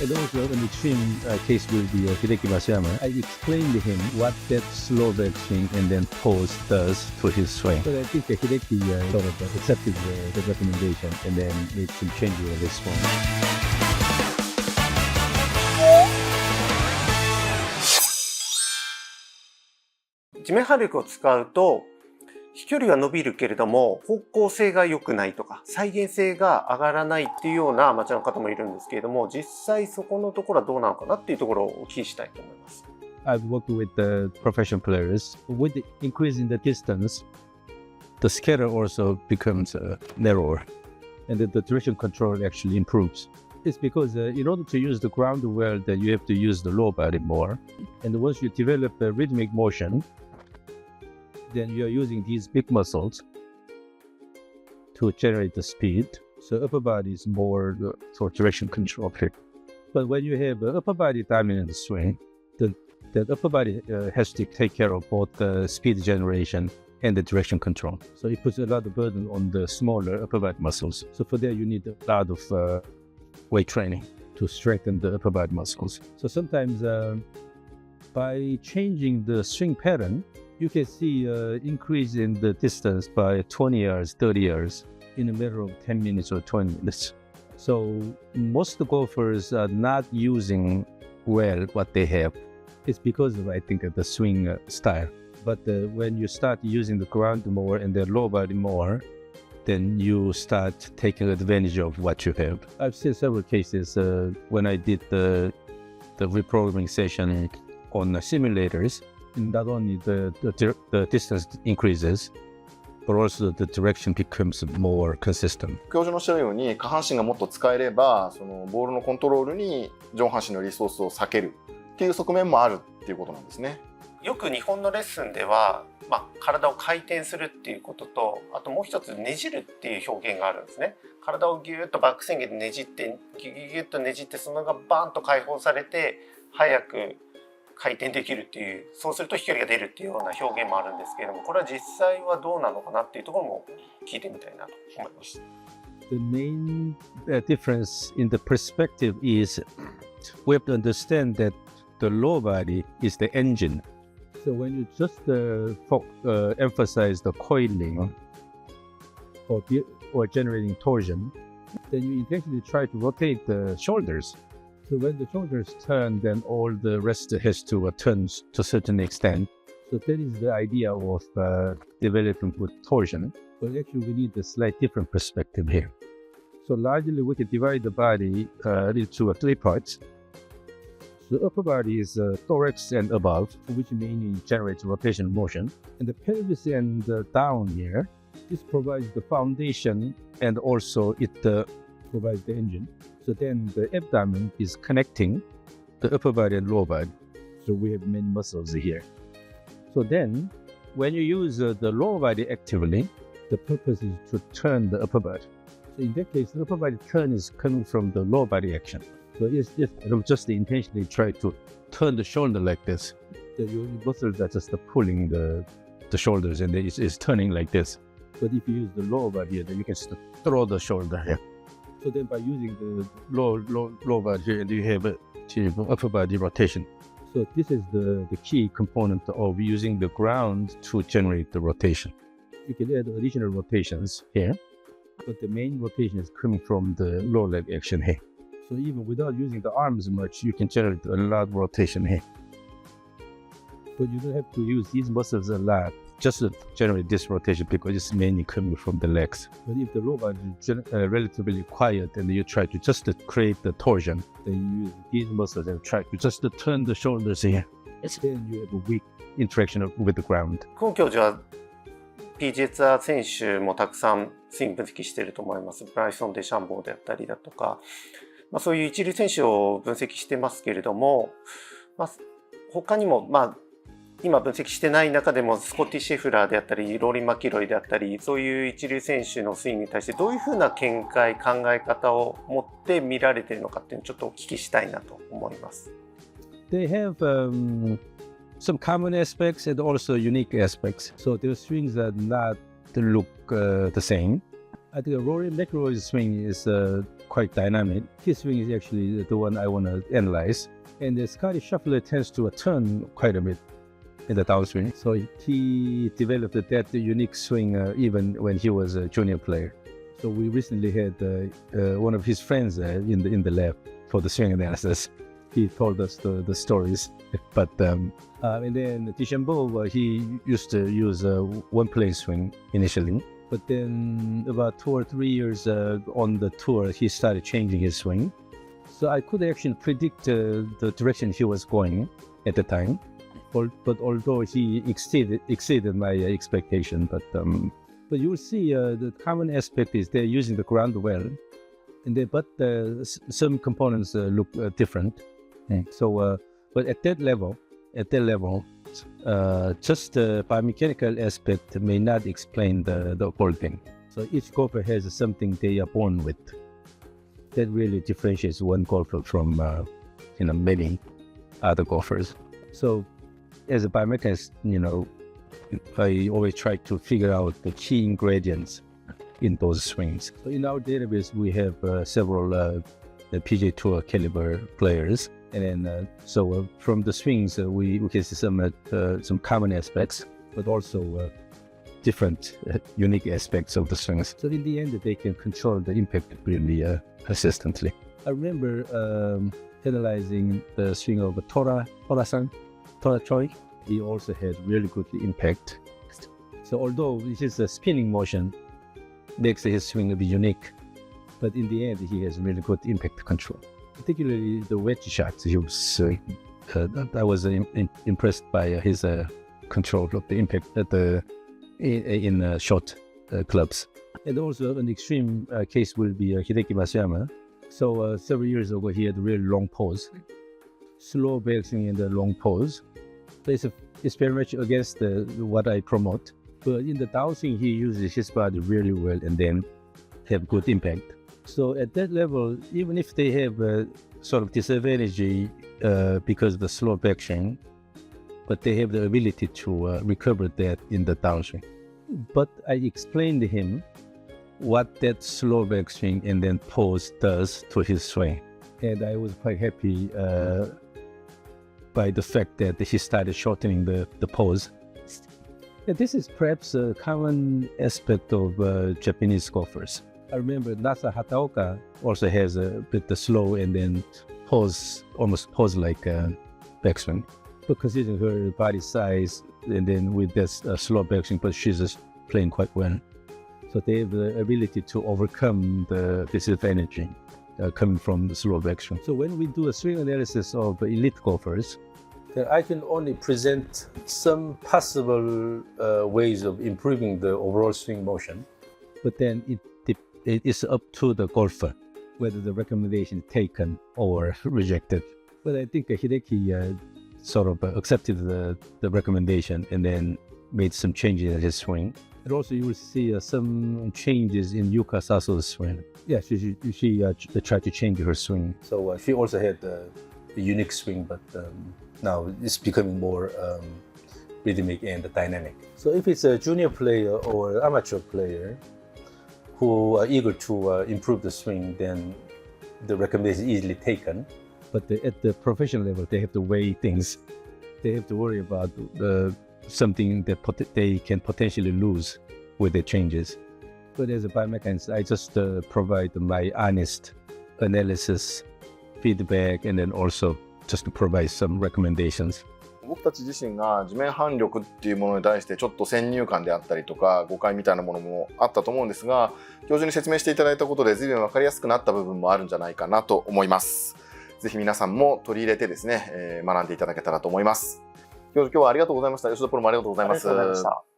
And also an extreme case will be Hideki Matsuyama. I explained to him what that slow back swing and then pause does to his swing. But I think Hideki sort of accepted the recommendation and then made some changes on his swing. 地面反力を使うと飛距離は伸びるけれども方向性が良くないとか再現性が上がらないっていうようなアマチュアの方もいるんですけれども、実際そこのところはどうなのかなっていうところをお聞きしたいと思います。I've worked with the professional players. With the increase in the distance, the scatter also becomes narrower, and the direction control actually improves. It's because in order to use the ground well, that you have to use the lower body more. And once you develop a rhythmic motion, then you are using these big muscles to generate the speed. So upper body is more for direction control. But when you have an upper body dominant swing, the upper body has to take care of both the speed generation and the direction control. So it puts a lot of burden on the smaller upper body muscles. So for that, you need a lot of weight training to strengthen the upper body muscles. So sometimes by changing the swing pattern, you can see increase in the distance by 20 yards, 30 yards in a matter of 10 minutes or 20 minutes. So most golfers are not using well what they have. It's because of, I think, the swing style. But when you start using the ground more and the low body more, then you start taking advantage of what you have. I've seen several cases when I did the reprogramming session on simulators. Not only the distance increases, but also the direction becomes more consistent. 教授のおっしゃるように下半身がもっと使えればそのボールのコントロールに上半身のリソースを避けるっていう側面もあるっていうことなんですね。よく日本のレッスンでは、体を回転するっていうことと、あともう一つねじるっていう表現があるんですね。体をギューッとバックスイングでねじってギュギュッとねじってそのがバーンと解放されて早く回転できるっていう、そうすると飛距離が出るっていうような表現もあるんですけれども、これは実際はどうなのかなっていうところも聞いてみたいなと思います。The main difference in the perspective is we have to understand that the lower body is the engine. So when you just emphasize the coiling or generating torsion, then you intentionally try to rotate the shoulders. So when the shoulders turn, then all the rest has to turn to a certain extent. So that is the idea of developing with torsion. But actually we need a slight different perspective here. So largely we can divide the body into three parts. The upper body is thorax and above, which mainly generates rotational motion. And the pelvis and down here, this provides the foundation and also it provides the engine. So then the abdomen is connecting the upper body and lower body. So we have many muscles here. So then when you use the lower body actively, the purpose is to turn the upper body. So in that case, the upper body turn is coming from the lower body action. So it's just intentionally try to turn the shoulder like this. Your muscles are just pulling the shoulders and it's turning like this. But if you use the lower body here, then you can just throw the shoulder here. So then by using the lower body here, you have upper body rotation. So this is the key component of using the ground to generate the rotation. You can add additional rotations here, but the main rotation is coming from the lower leg action here. So even without using the arms much, you can generate a lot of rotation here. But you don't have to use these muscles a lot just to generate this rotation because it's mainly coming from the legs. But if the lower body is relatively quiet and you try to just create the torsion, then you use these muscles and try to just turn the shoulders here. Then you have a weak interaction with the ground. クォン教授は PGA ツアー選手もたくさんスイング分析していると思います。ブライソン・デシャンボーであったりだとか、そういう一流選手を分析してますけれども、他にも今分析してない中でもスコッティ・シェフラーであったりローリー・マキロイであったりそういう一流選手のスイングに対してどういうふうな見解考え方を持って見られているのかっていうのをちょっとお聞きしたいなと思います。They have some common aspects and also unique aspects. So their swings are not look the same. I think Rory McIlroy's swing is quite dynamic. His swing is actually the one I want to analyze. And the Scotty shuffler tends to turn quite a bit in the downswing. So he developed that unique swing even when he was a junior player. So we recently had one of his friends in the lab for the swing analysis. He told us the stories. But and then DeChambeau, he used to use one plane swing initially. But then about 2 or 3 years on the tour, he started changing his swing. So I could actually predict the direction he was going at the time. But although he exceeded my expectation, but you'll see the common aspect is they're using the ground well, but some components look different. So, but at that level, just the biomechanical aspect may not explain the whole thing. So each golfer has something they are born with. That really differentiates one golfer from many other golfers. So as a biomechanist, I always try to figure out the key ingredients in those swings. So in our database, we have several the PGA Tour caliber players, and then from the swings we can see some common aspects, but also different unique aspects of the swings. So in the end, they can control the impact really consistently. I remember analyzing the swing of Tora Choi. He also had really good impact. So although his spinning motion makes his swing a bit unique, but in the end he has really good impact control. Particularly the wedge shots, he was I was impressed by his control of the impact in short clubs. And also an extreme case will be Hideki Matsuyama. So several years ago he had a really long pose, slow backswing in the long pose. So it's very much against what I promote. But in the downswing he uses his body really well and then have good impact. So at that level, even if they have a sort of disadvantage because of the slow backswing, but they have the ability to recover that in the downswing. But I explained to him what that slow backswing and then pose does to his swing. And I was quite happy by the fact that he started shortening the pose. And this is perhaps a common aspect of Japanese golfers. I remember Nasa Hataoka also has a bit the slow and then almost pose like backswing. But considering her body size and then with this slow backswing, but she's just playing quite well. So they have the ability to overcome the disadvantage coming from the slow backswing. So when we do a swing analysis of elite golfers, then I can only present some possible ways of improving the overall swing motion. But then it is up to the golfer whether the recommendation is taken or rejected. But I think Hideki sort of accepted the recommendation and then made some changes in his swing. And also you will see some changes in Yuka Saso's swing. Yeah, she tried to change her swing. So she also had a unique swing, but now it's becoming more rhythmic and dynamic. So if it's a junior player or amateur player who are eager to improve the swing, then the recommendation is easily taken. But at the professional level, they have to weigh things. They have to worry about something that they can potentially lose with the changes. But as a biomechanist, I just provide my honest analysis, feedback, and then also just to provide some recommendations. 僕たち自身が地面反力っていうものに対してちょっと先入観であったりとか誤解みたいなものもあったと思うんですが、教授に説明していただいたことで随分分かりやすくなった部分もあるんじゃないかなと思います。ぜひ皆さんも取り入れてですね、学んでいただけたらと思います。教授、今日はありがとうございました。吉田プロもありがとうございます。ありがとうございました。